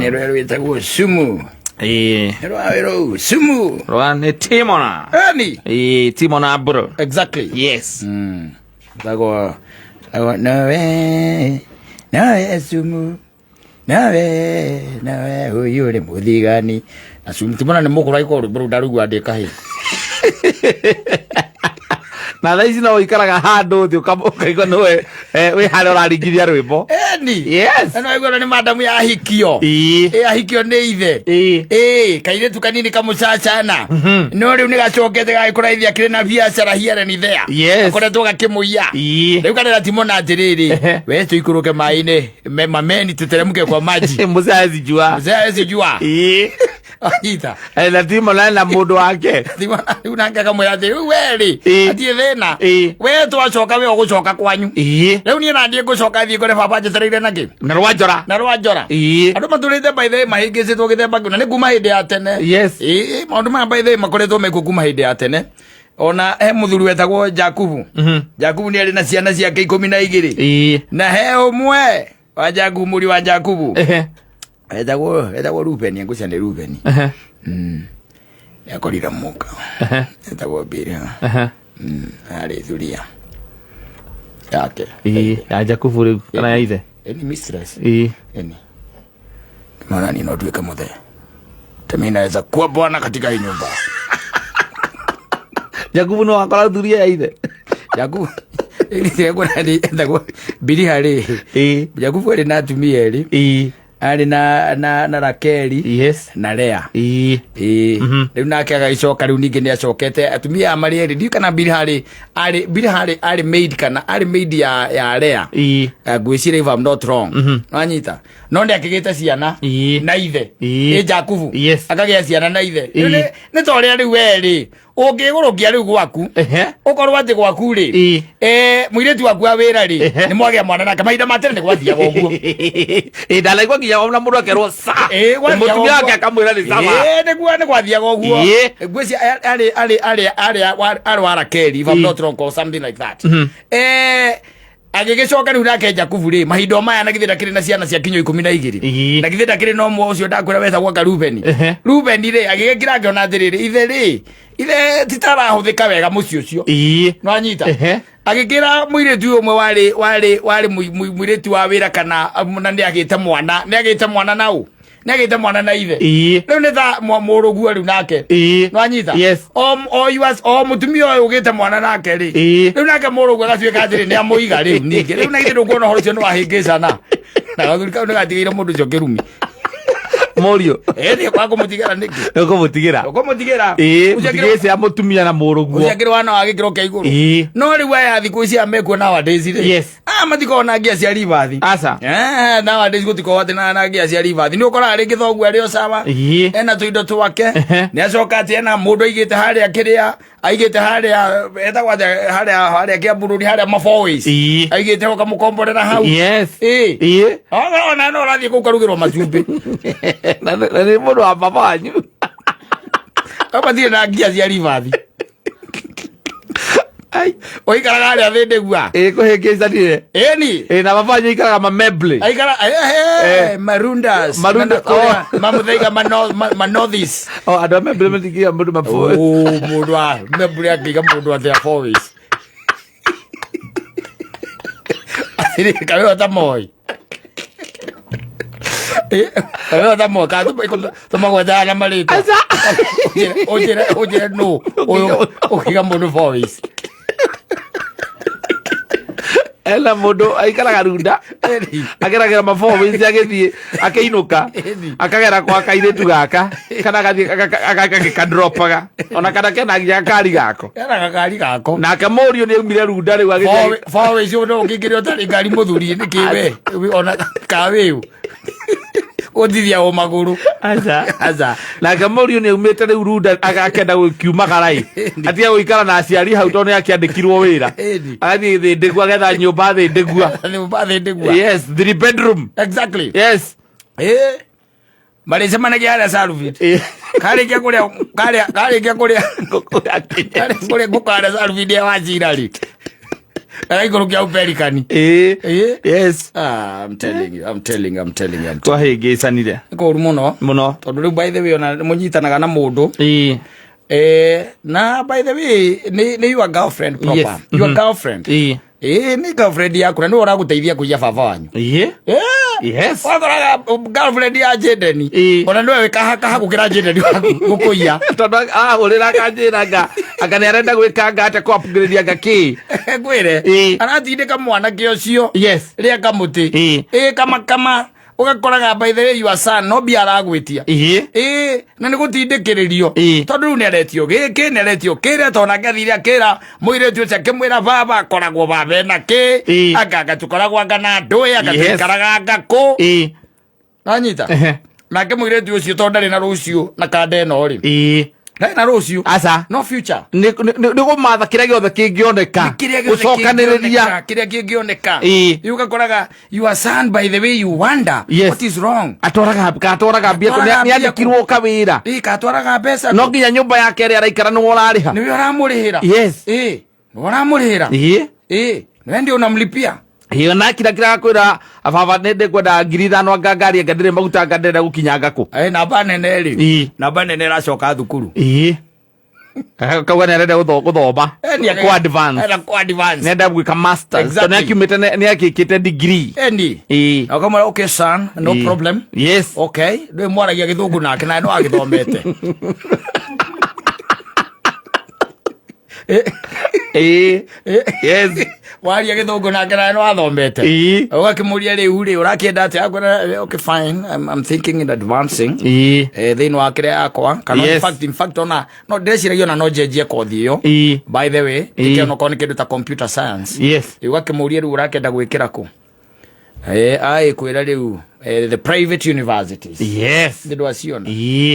ni rero itakuwa sumu. Rero sumu. Rwani Timona. Ani. Timona bro. Exactly. Yes. Tago nawe sumu. Nawe huyu ni muthigani. Na sumu Timona ni mukura iko bro darugu andika hi. Na thaisi no ikaraga handu thi ukaigwa nowe we hale uraringithia rwimbo. Yes. Na igwa ni madamu ya hikio. Ahikio ni ithe. Kaire kanini kamucacana. No riu ni gacokete gagikuraithia kire na biacara hiare ni thea. Akoretwo gakimuia. Riu kanira Timona ndiriri. We tuikuruke mai-ini mameni tuteremke kwa maji. Muzazi jua. Ahita. Na Timona na mundu wake. Timona unanga kamwe ati weri. Ati thena. We twacoka we ugucoka kwanyu. Riu ni na ndie gucoka thie kore baba njetereire naki. Na Rwanjora. Andu maturite by the mahingicitwo githemba na ni kuma hindi ya tene. Maundu ma by the makoretwo mekukuma hindi ya tene. Ona he muthuri wetagwo Jakubu. Jakubu ni ari na ciana ciake 12. Na he umwe wa Jakubu muri wa Jakubu. Etagwo Rubeni, ngucia ni Rubeni. Yakorira muka. Etagwo Biria. Ari thuria yake. Ya Jakubu riu kana ya ithe. Any mistress. Any. Maana ni ndio kama mothe. Tami naweza kuwa bwana katika hii nyumba. Jakubu no akala thuria ya ithe. Jakubu ili sego na bili hali. Jakubu ali na tumia eli. Ali na Rakeli na Lea. Riu nake agacoka riu ningi ni acokete atumia amari eri ndi kana Bili Hali maid kana ali maid ya Lea. Gwicira if I'm not wrong. Wanyita no ndi akigite ciana na ithe Jakubu akagia ciana na ithe ni tore riu weri ungigurukia riu gwaku ukorwo ati gwaku ri muiretu waku awira ri ni mwagia mwana na kamaida matere ni gwathia goguo ndalaigwa nginya ona mundu akerwo sa mutumia wake akamwira ni sama ni gwathia goguo ngweci ari wara Keri if I'm not wrong or something like that agigicoka riu nake Jakubu ri mahindo maya na githira kiri na ciana cia kinyo 12 na githira kiri no mwo ucio ndakwira wetagwo Rubeni ri agigikira ngiona ndiriri ithe titara huthika wega muci ucio no anyita agikira muiretu umwe wari muiretu wa wira kana na ndi agite mwana nau nagite mwana na ithe riu ni tha murugu riu nake no anyita mutumia uyu ugite mwana nake ri riu nake murugu agatuika atiri ni amuiga riu ningi riu na ithe ndukuona horo cio no ahingicana na gathuri kau nigatigeire mundu cio kirumi Morio ni kwa kumutigira niki ukumutigira utigese ya mutumia na murugu uciakire wana agikiro kia iguru no riu aya thiku ici amekuo nowadays ri matikona ngia cia rivathi asa nowadays gutiko ati na ngia cia rivathi ni ukora ringi thogu ari osawa ena tuindo twake ni acoka ati ena mundu aigite haria kiria aigite haria etagwa haria kia bururi haria mafois aigite hoka mukomborera hau ona no rathi kukarugirwo macumbi na ni mundu wa baba wanyu kama thie na ngia cia rivathi oikaraga aria thindegua kuhingicanire na baba wanyu ikaraga mameble marundas mamuthaiga manothis andu a meble metikia mundu mafo mundu wa meble akiga mundu wa their fois asiri kawe ta moi kawe ta moi ka to magweta na malita ojere no okiga mundu fois ela mundu aikaraga runda ageragira mafomu ici agithie akeinuka akagera kwa kairetu gaka kana agakadropaga ona kana kena nginya kari gako na akamorio ni umire runda riu agithie fomu icio no ngingire utari ngari muthuri ni kiwe ona kawe odithia o maguru aza na kamorio ni umete riu runda agakenda gukiumagarai atia guikara na aciari hau tone akiandikirwo wira agathie thindegu agetha nyumba thindegua yes 3 bedroom exactly yes Malaysia mana kia ada Salvit kare kia kuria kuku ada Salvit dia wajirali Ai guru kya uperikani. Yes. I'm telling you. Kwa hege sanire. Ko muno. Tondu by the way ona munyitanaga na mundu. Na by the way ni your girlfriend proper. Yes. Your girlfriend. Ni girlfriend yaku na ora guteithia kuya baba wanyu. Yes. Wakoraga girlfriend ya Jedeni. Ona ndio weka gukira Jedeni gukuya. Tondu urira kanjiraga akane arenda gwikanga ate ko upgrade yaga ki. Gwire. Aratindika mwana kiocio. Yes. Ria kamuti. Kama ugakoraga by the way your son no bia aragwitia. Na ni gutindikiririo. Tondu ni aretio giki ni aretio kire tona gathire akira muire tu cake mwira baba koragwo baba na ki agaga tukoragwo ngana ndoya agatukaraga ngako. Nanyita. Na ke muire tu ucio tondari na rucio na kande no ri. Na rucio asa no future ni go matha kire giothe kingioneka ucokaniriria kire kingioneka yuka koraga your son by the way you wonder what is wrong atoraga bia ko ni andikirwo kawira katwaraga pesa no nginya nyumba yake ri araikara ni worariha ni uramurihira yes ni uramurihira na ndio unamlipia hiyo na kira kwira ababa nende kwenda 5,000 ngangari ngadire maguta ngandenda gukinyanga ku na banene ri na banene racoka thukuru kauga nende guthoma kwa advance nenda gwika masters tone akimete ni akikite degree akamara okay son no problem yes okay ndwe mwaragia githungu nake na no agithomete yes waria githungu nake na no athomete ugakimuria riu ri urakienda ati akora okay fine I'm thinking in advancing thini wa kire akwa kana in fact ona no ndeciragia na no jenjie kothi iyo by the way ikeno koni kindu ta computer science ugakimuria riu urakienda gwikira ku ai kwira riu the private universities yes ndio wasiona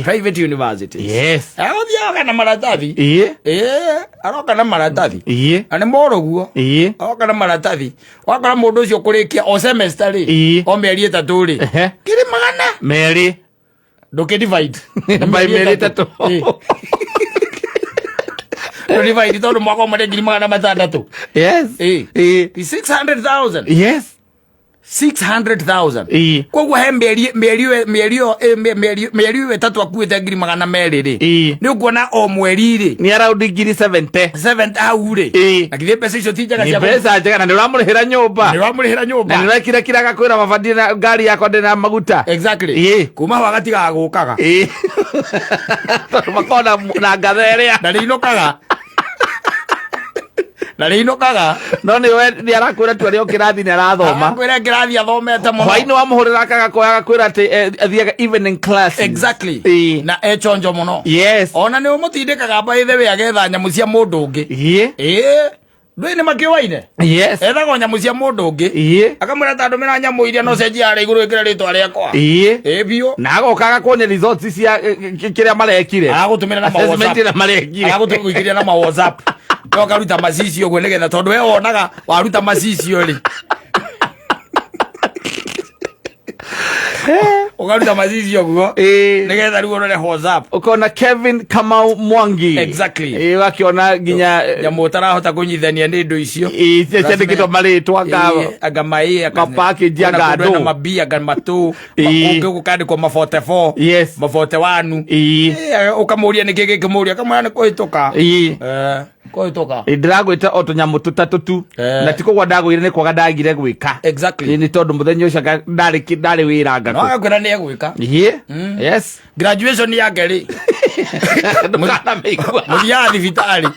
private universities yes arothia na maratathi aroka na maratathi ane moroguo aroka na maratathi wakora mundu ucio kurikia o semester ri o meri 3 ri kiri magana meri nduki divide by meri 3 divide tondu mwako mari 600,000 yes 600,000 yes 600,000 kwa he meri wetatu akuite 200,000 ri ni ukuona o mweri ri ni around 70 au ri na kithe pesa icio tijaga cia pesa njega na ni uramurihira nyumba na ni urakira kiraga kwira mabandi na ngari yako ndina maguta exactly kuma wagati ga gukaga makona na ngatheria na rinokaga na rinokaga no ni arakwira tu ario kirathi ni arathoma akwira kirathi athomete muno hwaini wa muhurira kaga koyaga kwira ati athiaga evening class exactly na echonjo muno yes ona ni umutindikaga by the way agetha nyamu cia mundu ungi ndwe ni makiwaine yes ethaga nyamu cia mundu ungi akamwira tandu mira nyamu iria no cenjia ari iguru ikira ritwa riakwa bio na agokaga kuone results cia kiria marekire agutumira na ma WhatsApp no karuta macicio gwe nigetha tondu we wonaga waruta macicio ri ukaruta macicio guo nigetha riu urore WhatsApp ukona Kevin Kamau Mwangi exactly wakiona nginya nyamu utarahota kunyithania ni ndu icio ciandikitwo maritwa agamai akapackage agado na mabia gamatu makungi gukandikwo ma 44 yes ma 41 ukamuria niki gikimuria kamwana ni kuhituka kuhituka ndiragwita otonyamu tutatu tu na tikogwa ndagwire ni kwaga ndagire gwika exactly ni tondu muthenya ucio ndari wira ngako no akwira ni egwika yes graduation yake ri mukana meigua muthia thibitari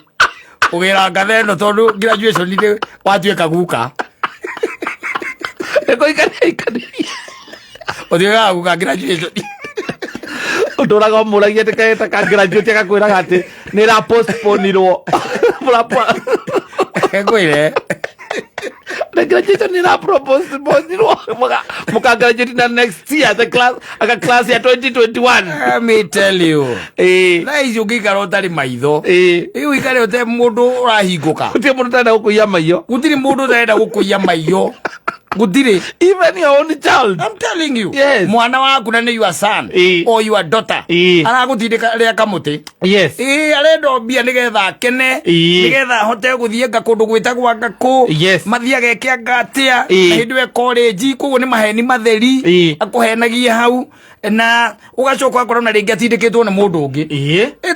ugira ngatheno tondu graduation ni watuika guka eko ikani uthiaga guka graduation nduraga muragia tikaeta ka graduate akakwira ati ni ra postpone ro kwire the graduation ni ra postpone ro muka graduate na next year the class ya 2021 let me tell you na icio ngikara utari maitho iu ikare ute mundu urahinguka uti mundu tanda gukuia maiyo gutiri mundu tanda gukuia maiyo Gudire. Even your own child. I'm telling you. Yes. Mwana waku na ni your son or your daughter. Aragutindika ria kamuti. Yes. Arendo bia nigetha kene. Nigetha hote guthie gakundu gwitagwa gaku. Yes. Mathia geke ngatia. Hindwe college kugo ni maheni matheri. Akuhenagie hau. Na ugacoka akora na ringi atindikitwo ni mundu ungi.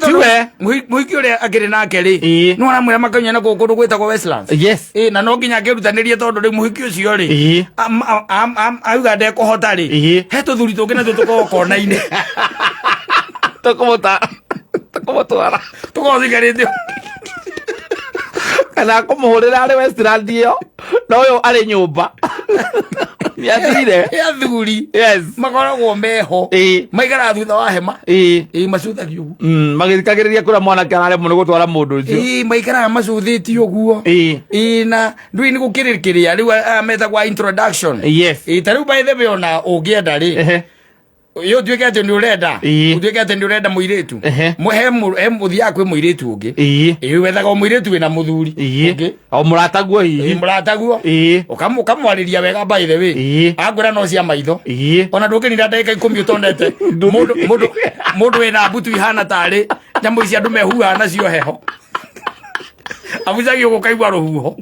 Tiwe. Muhiki uria agire nake ri. No aramwira makanya na gukundu gwitagwa Westlands. Yes. Na no nginya ngirutanirie tondu ri muhiki ucio ri. Auga ndekuhota ri. He tuthuri tungi na tutuko kona-ini. Tukumutwara. Tukothikaritie. Kana kumuhurira ari Westland iyo. No yo ari nyumba. Yathire. Yathuri. Yes. Makoragwo meho. Maigara thutha wa hema. Macuthagio uguo. Magithikagiriria kura mwana kanare muno gutwara mundu ucio. Maikara macuthitio uguo. Na ndui ni gukirikiria riu metagwa introduction. Yes. Tariu by the way ona ungienda ri. Yo tuike ati ni urenda. Tuike ati ni urenda muiretu. He muthia kwi muiretu ungi. Wethaga muiretu wina muthuri. Ungi. O murataguo hihi. Murataguo. Ukamwariria wega by the way. Agura no cia maitho. Ona ndukinira ndagika 10 utondete. Mundu wina mbutu ihana tari nyamu ici andu mehuaga nacio heho. Abucagio gukaigua ruhuho.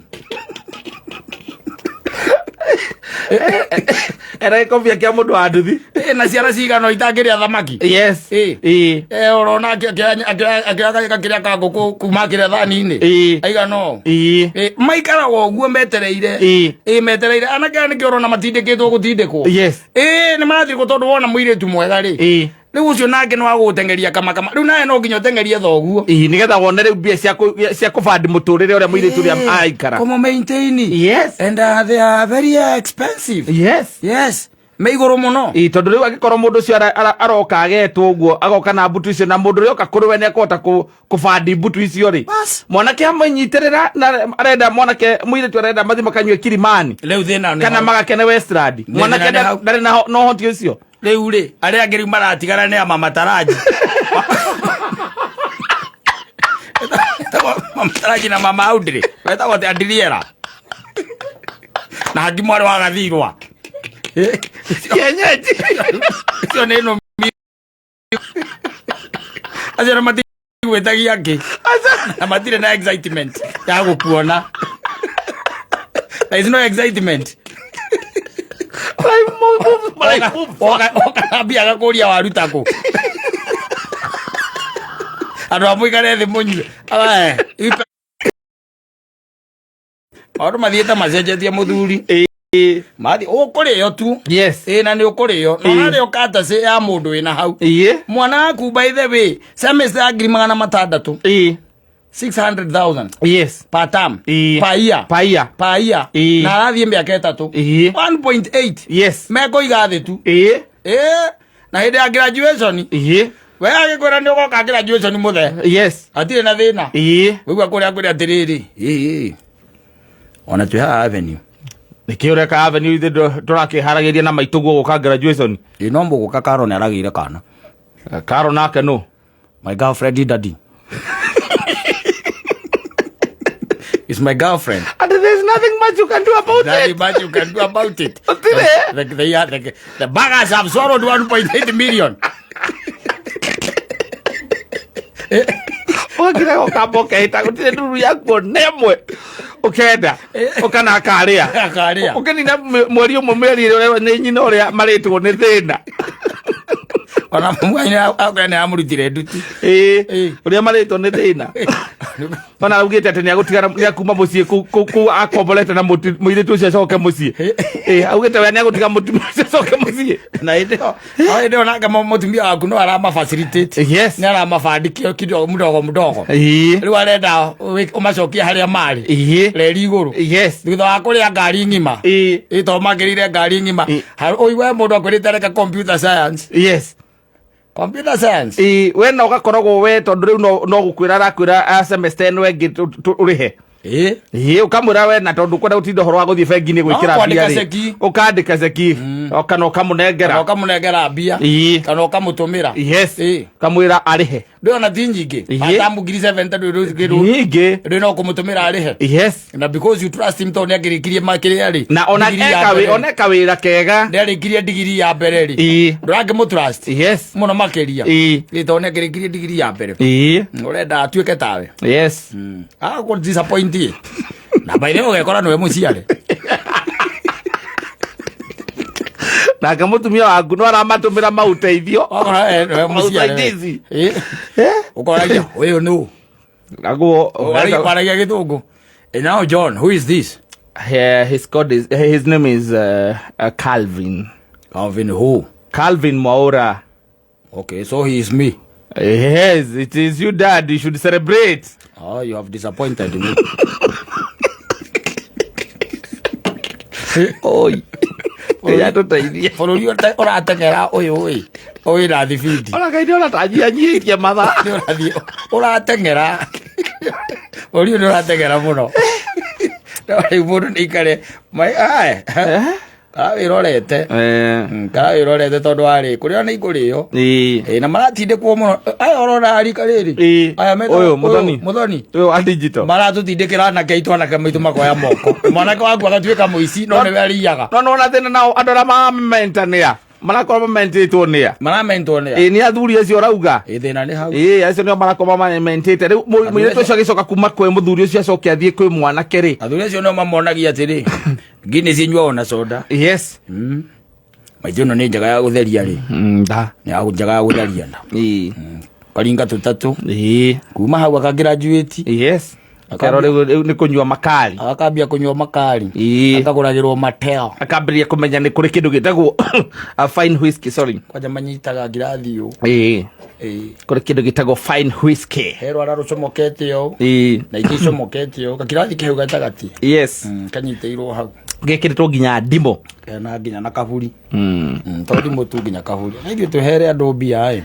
Era kovia kia mundu wa nduthi. Na ciana cigano itangiria thamaki. Yes. Urona akiria kanguku kuma kiria thani-ini. Aigano. Maikaraga uguo metereire. Metereire anake ni kiorona matindikitwo gutindikwo. Yes. Ni marathi gutondu wona muiretu mwega ri. Riu ucio nake no agutengeria kama riu nae no nginya tengeria thoguo nigetha wone riu bia cia kubandi muturire uria muiretu ria aikara como maintain. Yes. And they are very expensive. Yes. Meiguru muno. Tondu riu agikorwo mundu ucio aroka agetwo uguo agoka na mbutu icio na mundu rioka kuri we nekota kubandi mbutu icio ri mwanake amanyitirira na arenda mwanake muiretu arenda mathi makanywe Kilimani riu thina kana magakene Westland mwanake ndari na no hoti ucio riu ri aria angiri maratigara ni ama mataraji mataraji na mama Audrey weta wote adiriera na hangi mwari wa gathirwa kienyeji sio neno azera mati wetagia yake na matire na excitement ya gukuona there is no excitement Oka bia gakuria warutako andu amwikare thi munyue maundu mathiete macenjetie muthuri mathi ukurio tu. Yes. Na ni ukurio no nari ukata se ya mundu wina hau mwana waku by the way semester agri 600,000 yes per term per year na arathie miaka 3 1.8 yes meko igathi tu na hindi ya graduation we agikora ni ugoka graduation muthe yes atire na thina wigua kuria kuria atiriri ona twiha avenue nikiureka avenue turakiharagiria na maituguo guka graduation nombo guka Karo ni aragire kana Karo nake no my girlfriend daddy is my girlfriend and there's nothing much you can do about it. Much you can do about it. The baggers have swallowed 1.8 million. Wakira okaboke itagutire nduru yakuo nemwe ukenda ukana akaria ukenina mweri umwe mweri ule ni nyina uria maritwo ni thina ona mwana akana amurutire nduti uria maritwo ni thina ona ugite ati ni agutigara ni akuma mucii ku akombolete na muiritu ucio acoke mucii ugite we ni agutiga mutumia ucio acoke mucii na inde ona kama mutumia waku no arama facilitate yes ni arama fandikio kidogo mudogo riu arenda umacokia haria mari reri iguru yes thutha wa kuria ngari ngima to magirire ngari ngima uiwe mundu akwirite reka computer science yes computer science we no gakoragwo we tondu riu no gukwira rakwira semester eno engi urihe ukamwira we na tondu kwenda utindo horo wa guthie bengi ni gwikira bia ri ukandika ceki okana ukamunengera bia kana ukamutumira kamwira arihe ndona thinjingi atamu ngiri 700 ndona ukumutumira arihe na because you trust him to negirikirie makiri ari na oneka wira kega ndarikirie digiri ya mbere ri ndurange mu trust muno makiria to negirikirie digiri ya mbere urenda atuike tawe ku disappoint na baile ugekora no emuciare na kamutumia waku no aramatumira mauteithio muciare ukoragia uyu no naguo waragia gitungu. And now John, who is this? His name is Calvin. Calvin who? Calvin Mwaura. Okay, so he is me. Yes, it is you, Dad. You should celebrate. Oh, you have disappointed me. Oi. Ya tutaidia. Follow ora atengera oi na thibidi. Ora kaidi ora tajia nyikia matha. Ora atengera. Ori ora atengera muno. Ndari mundu nikare mai irorete irorete tondu ari kuria ni ikurio na maratinde kuo muno orona ari kariri aya meto uyu muthoni uyu a digital maratutindikira na keitwa na kamitu makoya moko mwana wangu agatuika muici no ni ariaga no na thina nao andora ma mentania marakorwo mentitwo nia ni athuri acio rauga thina ni hau acio nio marakorwo mentite riu muiretu ucio agicoka kuma kwe muthuri ucio acoke athie kwi mwanake ri athuri acio no mamonagia atiri ngini cinywa ona soda maijo no ni njaga ya gutheria ri ya njaga ya gutheria na karinga tutatu kuma hau akagraduate akero riu ni kunywa makali akambia kunywa makali akaguragirwo mateo akambiria kumenya ni kuri kindu gitagwo a fine whiskey kwaja manyitaga ngirathi yu kuri kindu gitagwo fine whiskey hero ararucomokete yo na ikicomokete yo kakirathi keheu gatagati kanyiteirwo hau gekiritwo nginya ndimo na nginya na kaburi tondu mutu nginya kaburi na ithuĩ tuhere andu mbia